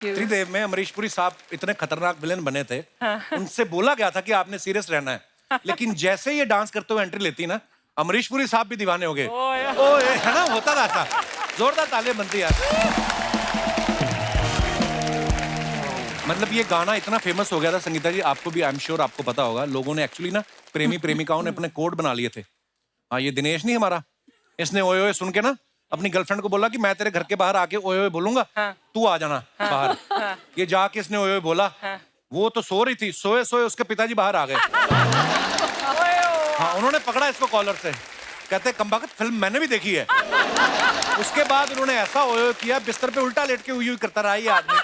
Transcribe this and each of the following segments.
त्रिदेव में अमरीश पुरी साहब इतने खतरनाक विलेन बने थे, उनसे बोला गया था कि आपने सीरियस रहना है, लेकिन जैसे ये डांस करते हुए एंट्री लेती ना, अमरीश पुरी साहब भी दीवाने हो गए। ओए है ना, होता था ऐसा। जोरदार तालियां बनती यार। मतलब ये गाना इतना फेमस हो गया था संगीता जी, आपको भी आई एम श्योर आपको पता होगा, लोगों ने एक्चुअली ना प्रेमी प्रेमिकाओं ने अपने कोड बना लिए थे। हाँ, ये दिनेश नहीं हमारा, इसने ओए ओए सुन के ना अपनी गर्लफ्रेंड को बोला कि मैं तेरे घर के बाहर आके ओए ओए बोलूंगा, तू आ जाना बाहर। ये जाके इसने ओए ओए बोला, वो तो सो रही थी, सोए सोए उसके पिताजी बाहर आ गए। हाँ, उन्होंने पकड़ा इसको कॉलर से, कहते कमबख्त फिल्म मैंने भी देखी है। उसके बाद उन्होंने ऐसा ओए ओए किया, बिस्तर पे उल्टा लेट के हुई करता रहा ये आदमी।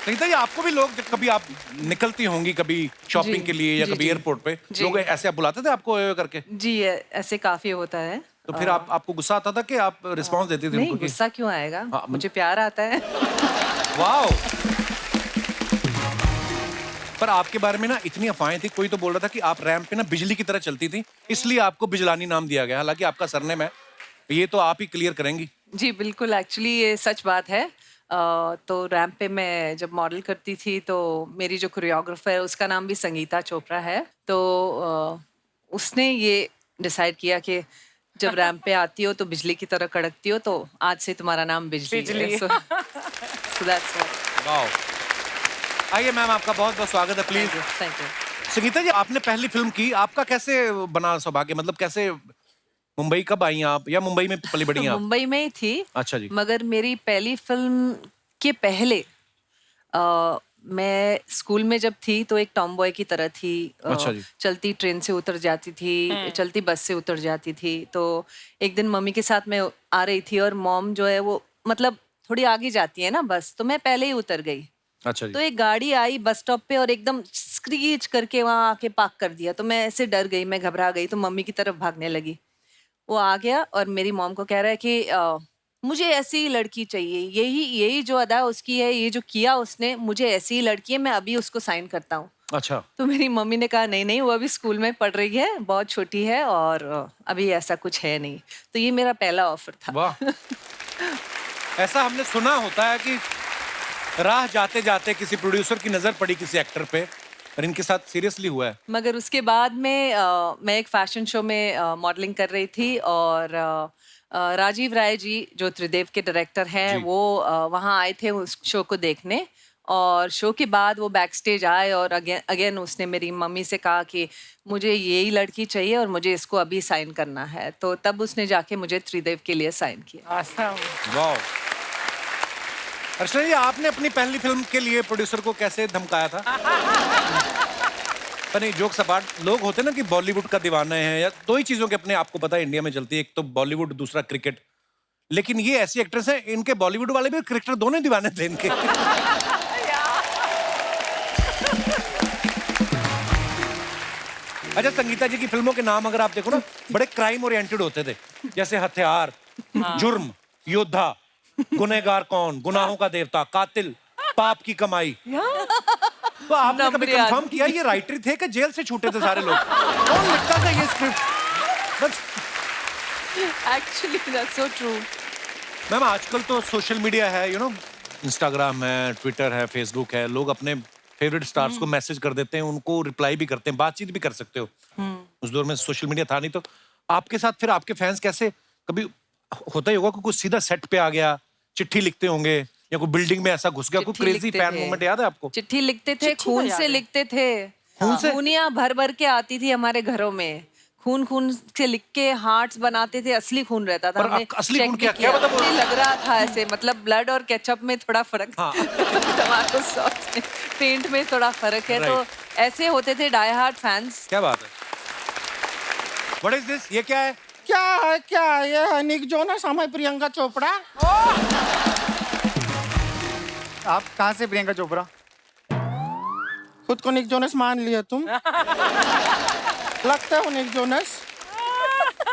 संगीता जी, आपको भी लोग कभी आप निकलती होंगी कभी शॉपिंग के लिए या कभी एयरपोर्ट पे, लोग ऐसे आप बुलाते थे आपको ओए ओए करके? जी, ऐसे काफी होता है। तो फिर आपको गुस्सा आता था कि आप रिस्पॉन्स देती थी नहीं, उनको? गुस्सा क्यों आएगा? मुझे प्यार आता है। वाओ। पर आपके बारे में ना इतनी अफवाहें थी, कोई तो बोल रहा था कि आप रैंप पे ना बिजली की तरह चलती थी, इसलिए आपको बिजलानी नाम दिया गया, हालांकि आपका सरनेम है। ये तो आप ही क्लियर करेंगी। जी बिल्कुल, एक्चुअली ये सच बात है। तो रैंप पे मैं जब मॉडल करती थी तो मेरी जो कोरियोग्राफर है उसका नाम भी संगीता चोपड़ा है। तो उसने ये डिसाइड किया कि जब रैंप पे आती हो तो बिजली की तरह कड़कती हो, तो आज से तुम्हारा नाम बिजली है। So that's why। वाओ। आइए मैम, आपका बहुत बहुत स्वागत है, please. Thank you. Sangeeta ji, आपने पहली फिल्म की, आपका कैसे बना सौभाग्य, मतलब कैसे, मुंबई कब आई आप या मुंबई में पली बड़ी आप? मुंबई में ही थी। अच्छा जी। मगर मेरी पहली फिल्म के पहले मैं स्कूल में जब थी तो एक टॉम बॉय की तरह थी। अच्छा जी। चलती ट्रेन से उतर जाती थी, चलती बस से उतर जाती थी। तो एक दिन मम्मी के साथ मैं आ रही थी और मॉम जो है वो मतलब थोड़ी आगे जाती है ना बस, तो मैं पहले ही उतर गई। अच्छा जी। तो एक गाड़ी आई बस स्टॉप पे और एकदम स्क्रीच करके वहां आके पार्क कर दिया। तो मैं ऐसे डर गई, मैं घबरा गई, तो मम्मी की तरफ भागने लगी। वो आ गया और मेरी मॉम को कह रहा है कि मुझे ऐसी लड़की चाहिए, यही यही जो अदा उसकी है, ये जो किया उसने, मुझे ऐसी ही लड़की है, मैं अभी उसको साइन करता हूँ। अच्छा। तो मेरी मम्मी ने कहा नहीं नहीं, वो अभी स्कूल में पढ़ रही है, बहुत छोटी है और अभी ऐसा कुछ है नहीं। तो ये मेरा पहला ऑफर था। वाह। ऐसा हमने सुना होता है कि राह जाते जाते किसी प्रोड्यूसर की नजर पड़ी किसी एक्टर पे, और इनके साथ सीरियसली हुआ है। मगर उसके बाद में मैं एक फैशन शो में मॉडलिंग कर रही थी और राजीव राय जी जो त्रिदेव के डायरेक्टर हैं वो वहाँ आए थे उस शो को देखने। और शो के बाद वो बैक स्टेज आए और अगेन उसने मेरी मम्मी से कहा कि मुझे यही लड़की चाहिए और मुझे इसको अभी साइन करना है। तो तब उसने जाके मुझे त्रिदेव के लिए साइन किया। वाह। अर्चना जी, आपने अपनी पहली फिल्म के लिए प्रोड्यूसर को कैसे धमकाया था? पर नहीं, जोक सपाट, लोग होते ना कि बॉलीवुड का दीवाना है, या दो ही चीजों के अपने आपको पता है इंडिया में चलती है, एक तो बॉलीवुड, दूसरा क्रिकेट। लेकिन ये ऐसी एक्ट्रेस है, इनके बॉलीवुड वाले भी क्रिकेटर दोनों दीवाने थे इनके। अच्छा, संगीता जी की फिल्मों के नाम अगर आप देखो ना, बड़े क्राइम ओरिएंटेड होते थे, जैसे हथियार, जुर्म, योद्धा, गुनहगार कौन, गुनाहों का देवता, कातिल, पाप की कमाई। तो आपने कभी कंफर्म किया ये राइटर थे कि जेल से छूटे थे सारे लोग? कौन लिखता था ये script? Actually that's so true. Ma'am, आजकल तो सोशल मीडिया है, इंस्टाग्राम है, ट्विटर है, फेसबुक है, लोग अपने फेवरेट स्टार्स को मैसेज कर देते हैं, उनको रिप्लाई भी करते हैं, बातचीत भी कर सकते हो। उस दौर में सोशल मीडिया था नहीं, तो आपके साथ फिर आपके फैंस कैसे, कभी होता ही होगा कि कुछ सीधा सेट पे आ गया, चिट्ठी लिखते होंगे, या कोई बिल्डिंग में ऐसा घुस गया, कोई क्रेजी फैन मोमेंट याद है आपको? चिट्ठी लिखते थे, खून से लिखते थे। खून से? खूनियां भर भर के आती थी हमारे घरों में, खून खून से लिख के हार्ट्स बनाते थे, असली खून रहता था। हमने असली खून चेक क्या मतलब? लग रहा था ऐसे, मतलब ब्लड और केचप में थोड़ा फर्क, टमाटो सॉस में, पेंट में थोड़ा फर्क है। तो ऐसे होते थे डाई हार्ड फैंस। क्या बात है? What is this? ये क्या है? क्या है ये है निक जोनस, हम है प्रियंका चोपड़ा। आप कहाँ से प्रियंका चोपड़ा? खुद को निक जोनस मान लिया तुम? लगते हो निक जोनस।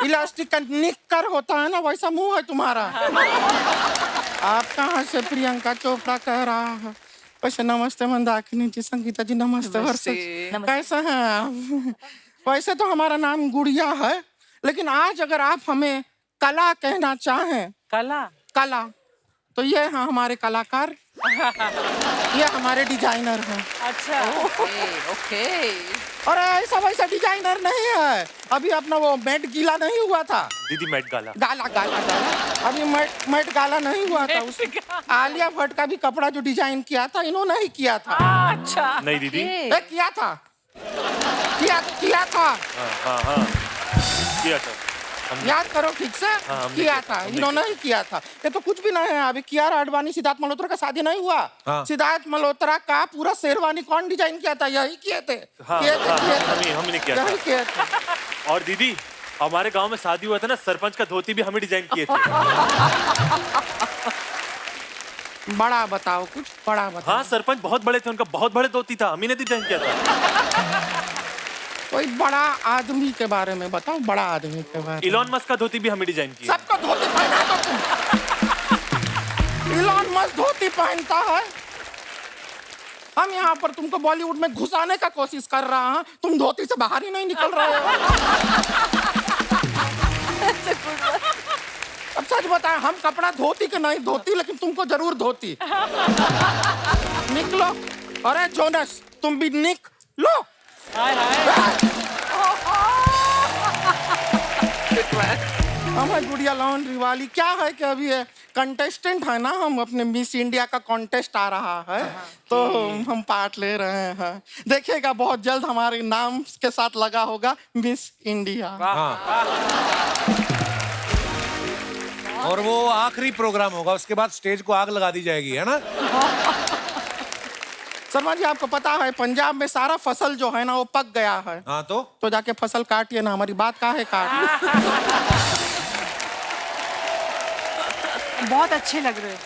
इलास्टिक का निक्कर होता है ना, वैसा मुंह है तुम्हारा। आप कहाँ से प्रियंका चोपड़ा कह रहा है? वैसे नमस्ते मंदाकिनी जी, संगीता जी नमस्ते। कैसे हैं आप? वैसे तो हमारा नाम गुड़िया है, लेकिन आज अगर आप हमें कला कहना चाहें। कला? कला तो ये हैं हमारे कलाकार, ये हमारे डिजाइनर हैं। अच्छा ओके और ऐसा वैसा डिजाइनर नहीं है। अभी अपना वो मेट गीला नहीं हुआ था, दीदी मेट गाला। गाला गाला गाला, अभी मेट गाला नहीं हुआ था। उस आलिया भट्ट का भी कपड़ा जो डिजाइन किया था इन्होंने ही किया था। अच्छा नहीं दीदी। ए, किया था, किया था। हाँ किया था। याद करो ठीक से। हमने किया था, इन्होंने ही किया था। ये तो कुछ भी नहीं है। अभी कियारा आडवाणी सिद्धार्थ मल्होत्रा का शादी नहीं हुआ। हाँ। सिद्धार्थ मल्होत्रा का पूरा शेरवानी कौन डिजाइन किया था? यही किए थे। हमने किया यही था। किए थे। और दीदी हमारे गांव में शादी हुआ था ना, सरपंच का धोती भी हमें डिजाइन किए थे। बड़ा बताओ, कुछ बड़ा बताओ। हाँ सरपंच बहुत बड़े थे, उनका बहुत बड़े धोती था, हमी ने डिजाइन किया था। कोई बड़ा आदमी के बारे में बताओ, बड़ा आदमी के बारे में। इलॉन मस्क का धोती भी हमें डिजाइन किया। सबको धोती पहना दो तुम। इलॉन मस्क धोती पहनता है। हम यहाँ पर तुमको बॉलीवुड में घुसाने का कोशिश कर रहा हैं, तुम धोती से बाहर ही नहीं निकल रहे हो। अब सच बताएं, हम कपड़ा धोती के नहीं धोती, लेकिन तुमको जरूर धोती। निकलो। अरे जोनस तुम भी निकलो। हमारी गुड़िया लॉन्ड्री वाली क्या है कि अभी कंटेस्टेंट है ना, हम अपने मिस इंडिया का कॉन्टेस्ट आ रहा है, तो हम पार्ट ले रहे हैं। देखिएगा बहुत जल्द हमारे नाम के साथ लगा होगा मिस इंडिया। और वो आखिरी प्रोग्राम होगा, उसके बाद स्टेज को आग लगा दी जाएगी, है ना? शर्मा जी आपको पता है पंजाब में सारा फसल जो है ना वो पक गया है। हाँ तो जाके फसल काटिए ना, हमारी बात काहे काट। बहुत अच्छे लग रहे हो।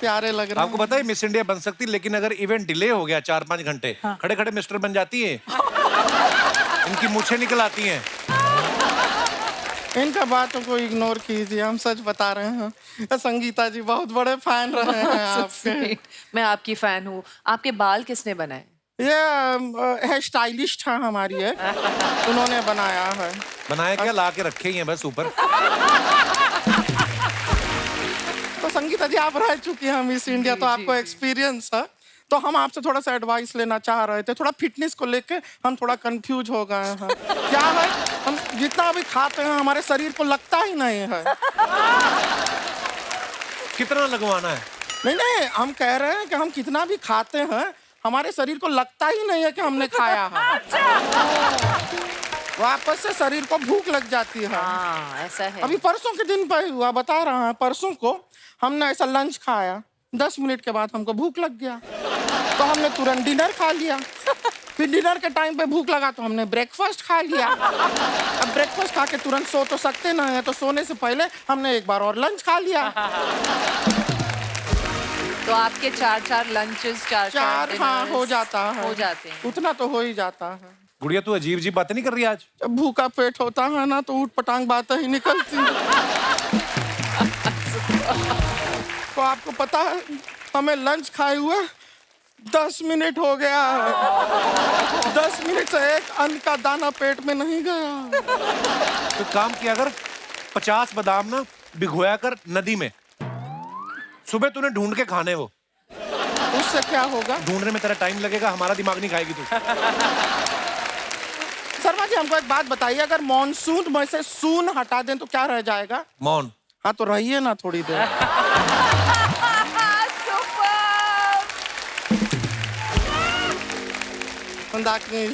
प्यारे लग रहे आपको पता है मिस इंडिया बन सकती, लेकिन अगर इवेंट डिले हो गया 4-5 घंटे, खड़े खड़े मिस्टर बन जाती है। इनकी मूछें निकल आती हैं। इनका बातों को इग्नोर कीजिए, हम सच बता रहे हैं। संगीता जी बहुत बड़े फैन रहे हैं आपके। मैं आपकी फैन हूँ। आपके बाल किसने बनाए? ये है स्टाइलिस्ट है हमारी है, उन्होंने बनाया है। बनाया क्या, ला के रखे ही हैं बस ऊपर। तो संगीता जी आप रह चुकी हैं मिस इंडिया, तो आपको एक्सपीरियंस है, तो हम आपसे थोड़ा सा एडवाइस लेना चाह रहे थे। थोड़ा फिटनेस को लेके हम थोड़ा कंफ्यूज हो गए हैं। क्या है, हम जितना भी खाते हैं हमारे शरीर को लगता ही नहीं है। कितना लगवाना है? नहीं, हम कह रहे हैं कि हम कितना भी खाते हैं हमारे शरीर को लगता ही नहीं है कि हमने खाया है। वापस से शरीर को भूख लग जाती है। ऐसा है। अभी परसों के दिन पर हुआ, बता रहा है, परसों को हमने ऐसा लंच खाया, 10 मिनट के बाद हमको भूख लग गया, तो हमने तुरंत डिनर खा लिया। फिर डिनर के टाइम पे भूख लगा तो हमने ब्रेकफास्ट खा लिया। अब ब्रेकफास्ट खा के तुरंत सो तो सकते नहीं है, तो सोने से पहले हमने एक बार और लंच खा लिया। तो आपके 4 लंचेस, 4 हाँ हो जाता है, हो जाते हैं। उतना तो हो ही जाता है। गुड़िया तू अजीब अजीब बातें नहीं कर रही आज? जब भूखा पेट होता है ना तो ऊट पटांग बातें ही निकलती हैं। तो आपको पता है हमें लंच खाए हुए 10 मिनट हो गया है। 10 मिनट से एक अन्न का दाना पेट में नहीं गया। तो काम किया कर, 50 बादाम ना भिगोया कर नदी में, सुबह तूने ढूंढ के खाने वो। उससे क्या होगा? ढूंढने में तेरा टाइम लगेगा, हमारा दिमाग नहीं खाएगी तू। शर्मा जी हमको एक बात बताइए, अगर मॉनसून में से सून हटा दें तो क्या रह जाएगा? मौन। हाँ तो रहिए ना थोड़ी देर। मंदाकिनी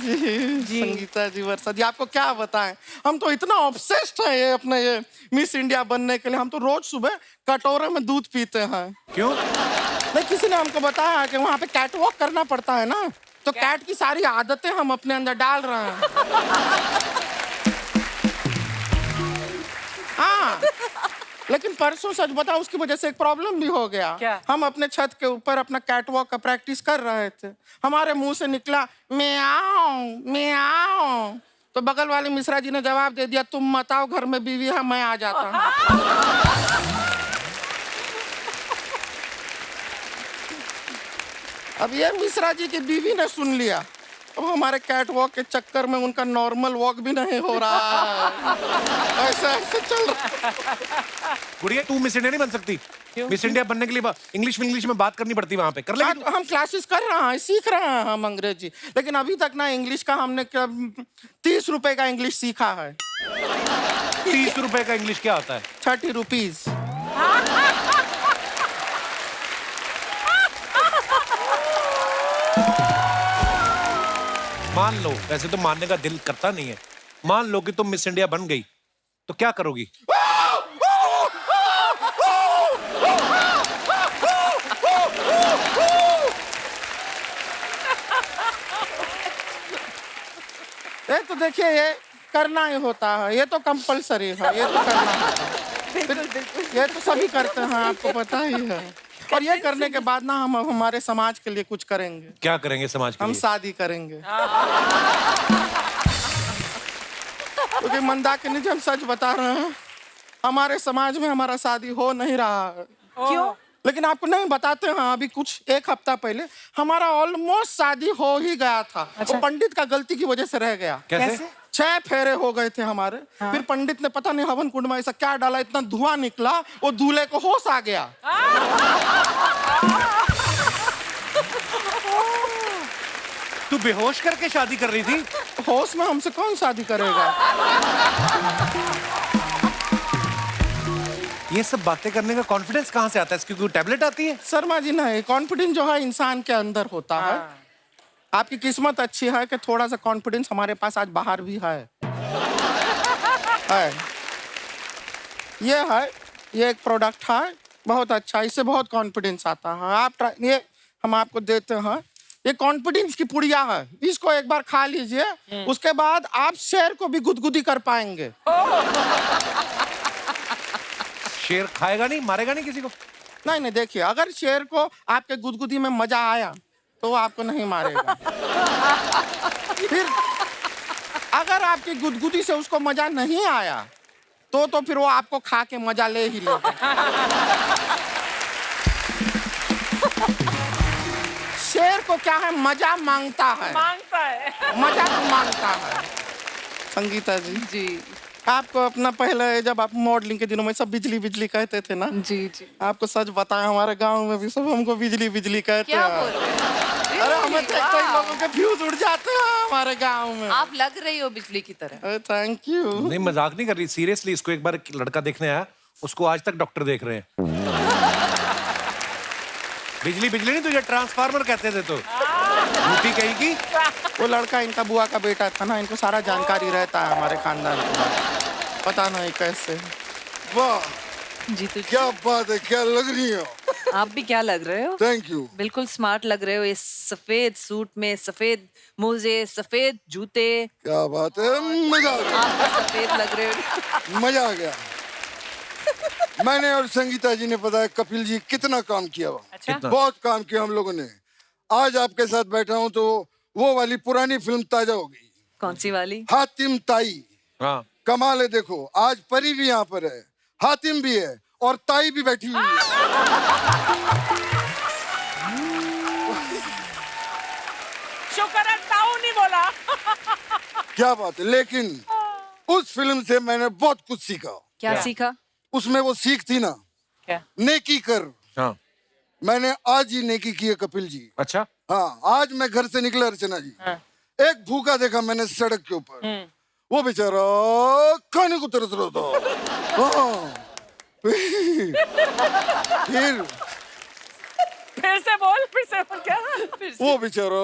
जी, संगीता जी, वर्षा जी, आपको क्या बताएं, हम तो इतना ऑब्सेस्ड हैं ये अपने ये मिस इंडिया बनने के लिए। हम तो रोज सुबह कटोरे में दूध पीते हैं। क्यों? नहीं, किसी ने हमको बताया कि वहाँ पे कैट वॉक करना पड़ता है ना, तो कैट की सारी आदतें हम अपने अंदर डाल रहे हैं। हाँ, लेकिन परसों सच बताओ उसकी वजह से एक प्रॉब्लम भी हो गया। क्या? हम अपने छत के ऊपर अपना कैट वॉक का प्रैक्टिस कर रहे थे, हमारे मुंह से निकला म्याऊं म्याऊं, तो बगल वाले मिश्रा जी ने जवाब दे दिया, तुम मत आओ, घर में बीवी है, मैं आ जाता हूँ। अब ये मिश्रा जी की बीवी ने सुन लिया, अब हमारे कैट वॉक के चक्कर में उनका नॉर्मल वॉक भी नहीं हो रहा है। ऐसे ऐसे चल रहा। गुड़िया तू मिस इंडिया नहीं बन सकती, मिस इंडिया बनने के लिए इंग्लिश में बात करनी पड़ती है वहां पे, कर लेगी तू? हम क्लासेस कर रहे हैं, सीख रहे हैं हम अंग्रेजी, लेकिन अभी तक ना इंग्लिश का हमने 30 रुपए का इंग्लिश सीखा है। 30 रुपए का इंग्लिश क्या होता है? 30 रुपीज। मान लो, वैसे तो मानने का दिल करता नहीं है, मान लो कि तुम मिस इंडिया बन गई तो क्या करोगी? ये तो देखिए, ये करना ही होता है, ये तो कंपलसरी है, ये तो करना होता है। ये तो सभी करते हैं, आपको पता ही है। और ये करने के बाद ना हम हमारे समाज के लिए कुछ करेंगे। क्या करेंगे समाज के हम लिए? शादी करेंगे। क्योंकि मंदाकिनी जी, हम सच बता रहे हैं, हमारे समाज में हमारा शादी हो नहीं रहा है। क्यों? लेकिन आपको नहीं बताते हैं, अभी कुछ 1 हफ्ता पहले हमारा ऑलमोस्ट शादी हो ही गया था। वो पंडित का गलती की वजह से रह गया। कैसे? 6 फेरे हो गए थे हमारे। फिर पंडित ने पता नहीं हवन कुंड में ऐसा क्या डाला, इतना धुआं निकला, वो दूल्हे को होश आ गया। तू बेहोश करके शादी कर रही थी? होश में हमसे कौन शादी करेगा? ये सब बातें करने का कॉन्फिडेंस कहाँ से आता है? इसकी कोई टैबलेट आती है? शर्मा जी, नहीं, कॉन्फिडेंस जो है इंसान के अंदर होता है। आपकी किस्मत अच्छी है कि थोड़ा सा कॉन्फिडेंस हमारे पास आज बाहर भी है। ये एक प्रोडक्ट है, बहुत अच्छा, इससे बहुत कॉन्फिडेंस आता है। आप ये हम आपको देते हैं, ये कॉन्फिडेंस की पुड़िया है, इसको एक बार खा लीजिए, उसके बाद आप शेर को भी गुदगुदी कर पाएंगे। शेर खाएगा नहीं, मारेगा नहीं किसी को? नहीं, देखिए, अगर शेर को आपके गुदगुदी में मजा आया तो वो आपको नहीं मारेगा। फिर अगर आपकी गुदगुदी से उसको मजा नहीं आया तो फिर वो आपको खा के मजा ले ही लेगा। शेर को क्या है, मजा मांगता है, मजा तो मांगता है। संगीता जी, जी आपको अपना पहले, जब आप मॉडलिंग के दिनों में सब बिजली बिजली कहते थे ना, जी जी। आपको सच बताया, हमारे गांव में भी सब हमको बिजली बिजली कहते क्या हैं। बोल रहे हैं? अरे हमें देखते ही लोगों के फ्यूज उड़ जाते हैं हमारे गांव में। आप लग रही हो बिजली की तरह। Thank you. नहीं, मजाक नहीं कर रही, सीरियसली। इसको एक बार लड़का देखने आया, उसको आज तक डॉक्टर देख रहे हैं। बिजली बिजली नहीं, तुझे ट्रांसफार्मर कहते थे तो झूठी कहीं की। वो लड़का इनका बुआ का बेटा था ना, इनको सारा जानकारी रहता है हमारे खानदान के बारे में। पता नहीं कैसे। वाह, जी तो क्या बात है, क्या लग रही हो। आप भी क्या लग रहे हो? Thank you. बिल्कुल स्मार्ट लग रहे हो, इस सफेद सूट में, सफेद मोजे, सफेद जूते। क्या बात है, मजा आ गया, आप भी सफेद लग रहे हो। मजा आ गया। मैंने और संगीता जी ने बताया कपिल जी कितना काम किया हुआ। अच्छा। बहुत काम किया हम लोगों ने। आज आपके साथ बैठा हूँ तो वो वाली पुरानी फिल्म ताजा हो गई। कौन सी वाली? हातिम ताई। हाँ, कमाल है, देखो आज परी भी यहाँ पर है, हातिम भी है और ताई भी बैठी हुई है। शुक्र है ताऊ नहीं बोला। क्या बात है। लेकिन उस फिल्म से मैंने बहुत कुछ सीखा। क्या सीखा? उसमें वो सीख थी ना, क्या? नेकी कर। हाँ। मैंने आज ही नेकी की है कपिल जी। अच्छा। हाँ, आज मैं घर से निकला अर्चना जी, एक भूखा देखा मैंने सड़क के ऊपर, वो बेचारा खाने को तरस रहा था। हाँ। फिर से बोल क्या? वो बेचारा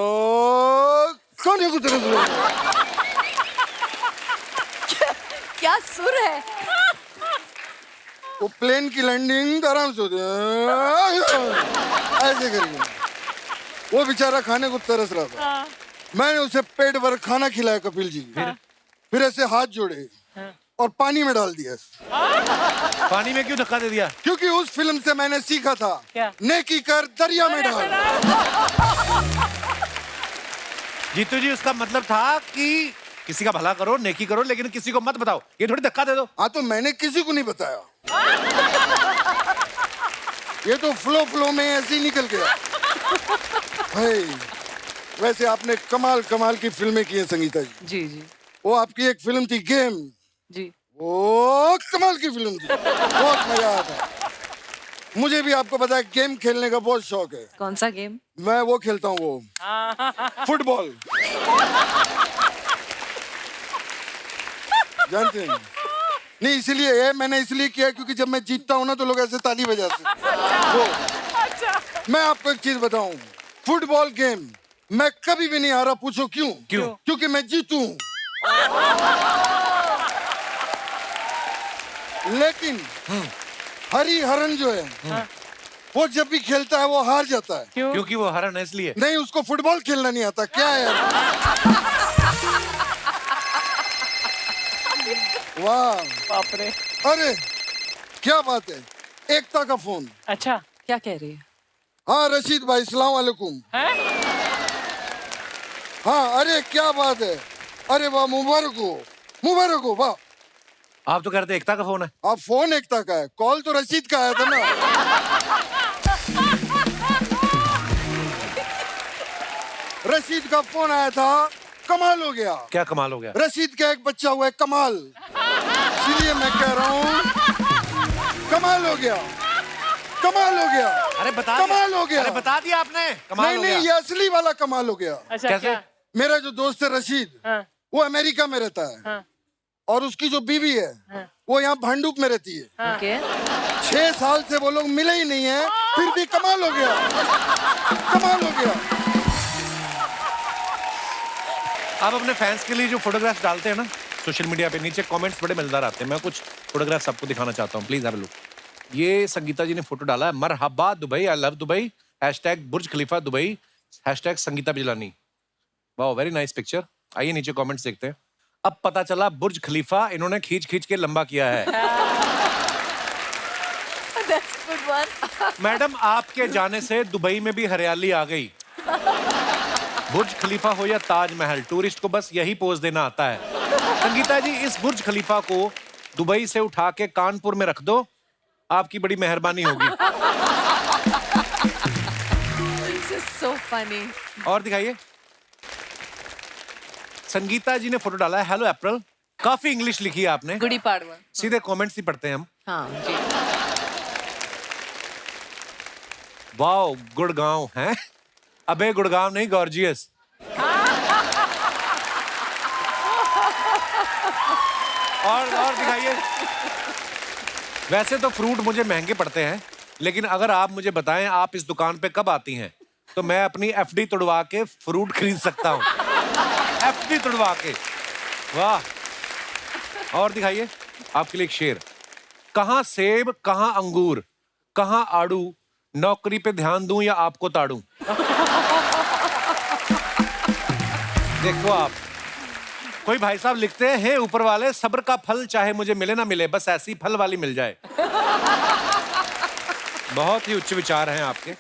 खाने को तरस रहा था। क्या सुर है? वो प्लेन की लैंडिंग आराम से होती है, ऐसे करके। वो बेचारा खाने को तरस रहा था। मैंने उसे पेट भर खाना खिलाया कपिल जी। फिर ऐसे हाथ जोड़े और पानी में डाल दिया। पानी में क्यों धक्का दे दिया? क्योंकि उस फिल्म से मैंने सीखा था, क्या? नेकी कर दरिया में डाल। जीतू जी, उसका मतलब था कि किसी का भला करो, नेकी करो, लेकिन किसी को मत बताओ। ये थोड़ी धक्का दे दो। हाँ, तो मैंने किसी को नहीं बताया। ये तो फ्लो में ऐसे ही निकल गया। भाई, वैसे आपने कमाल कमाल की फिल्में की हैं संगीता जी। जी जी वो आपकी एक फिल्म थी गेम, जी। वो कमाल की फिल्म थी, बहुत मजा आया था। मुझे भी आपको पता है गेम खेलने का बहुत शौक है। कौन सा गेम? मैं वो खेलता हूँ, वो फुटबॉल। जानते हैं? नहीं, इसलिए ये मैंने इसलिए किया क्योंकि जब मैं जीतता हूँ ना तो लोग ऐसे ताली बजाते हैं। वो मैं आपको एक चीज बताऊं, फुटबॉल गेम मैं कभी भी नहीं हारा। पूछो क्यों? क्यों? क्योंकि मैं जीतू हूं। लेकिन हरी हरन जो है वो जब भी खेलता है वो हार जाता है। क्योंकि वो हरन है इसलिए। नहीं, उसको फुटबॉल खेलना नहीं आता। क्या है यार? वाह, बाप रे। अरे क्या बात है। एकता का फोन। अच्छा, क्या कह रही है? हाँ रशीद भाई, सलाम वालेकुम। हैं? हाँ, अरे क्या बात है। अरे वाह, मुबारक हो, मुबारक हो। वाह, आप तो कह रहे थे एकता का फोन है। आप फोन एकता का है, कॉल तो रशीद का आया था ना। रशीद का फोन आया था, कमाल हो गया। क्या कमाल हो गया? रशीद का एक बच्चा हुआ है कमाल, इसलिए मैं कह रहा हूँ कमाल हो गया, कमाल हो गया। अरे बता कमाल हो गया। अरे बता दिया आपने, कमाल नहीं हो नहीं, गया। ये असली वाला कमाल हो गया। अच्छा कैसे? क्या? मेरा जो दोस्त है रशीद, हाँ, वो अमेरिका में रहता है हाँ, और उसकी जो बीवी है वो यहाँ भांडुप में रहती है। ओके। 6 साल से वो लोग मिले ही नहीं है, फिर भी कमाल हो गया, कमाल हो गया। आप अपने फैंस के लिए जो फोटोग्राफ्स डालते हैं ना सोशल मीडिया पे, नीचे कमेंट्स बड़े मजेदार आते हैं। मैं कुछ फोटोग्राफ्स आपको दिखाना चाहता हूँ, प्लीज हैव अ लुक। ये संगीता जी ने फोटो डाला है, मरहबा Dubai, I love Dubai, #Burj Khalifa Dubai, #Sangeeta Bijlani. वाह, वेरी नाइस पिक्चर। आइए नीचे कमेंट्स देखते हैं। अब पता चला बुर्ज खलीफा इन्होंने खींच खींच के लंबा किया है। That's a good one. Madam, आपके जाने से दुबई में भी हरियाली आ गई। बुर्ज खलीफा हो या ताजमहल, टूरिस्ट को बस यही पोज देना आता है। संगीता जी, इस बुर्ज खलीफा को दुबई से उठा के कानपुर में रख दो, आपकी बड़ी मेहरबानी होगी। This is so funny. और दिखाइए। संगीता जी ने फोटो डाला है, हेलो अप्रैल। काफी इंग्लिश लिखी है आपने। गुड़ी पाड़वा। सीधे कमेंट्स ही पढ़ते हैं हम। हाँ जी। वाओ, गुड़गांव है। अबे गुड़गांव नहीं, गॉर्जियस। और दिखाइए। वैसे तो फ्रूट मुझे महंगे पड़ते हैं, लेकिन अगर आप मुझे बताएं आप इस दुकान पे कब आती हैं, तो मैं अपनी एफडी तुड़वा के फ्रूट खरीद सकता हूँ। एफडी तुड़वा के। वाह। और दिखाइए, आपके लिए एक शेर। कहाँ सेब, कहाँ अंगूर, कहाँ आड़ू, नौकरी पे ध्यान दूं या आपको ताड़ू। देखो आप, कोई भाई साहब लिखते हैं, हे ऊपर वाले, सब्र का फल चाहे मुझे मिले ना मिले, बस ऐसी फल वाली मिल जाए। बहुत ही उच्च विचार हैं आपके।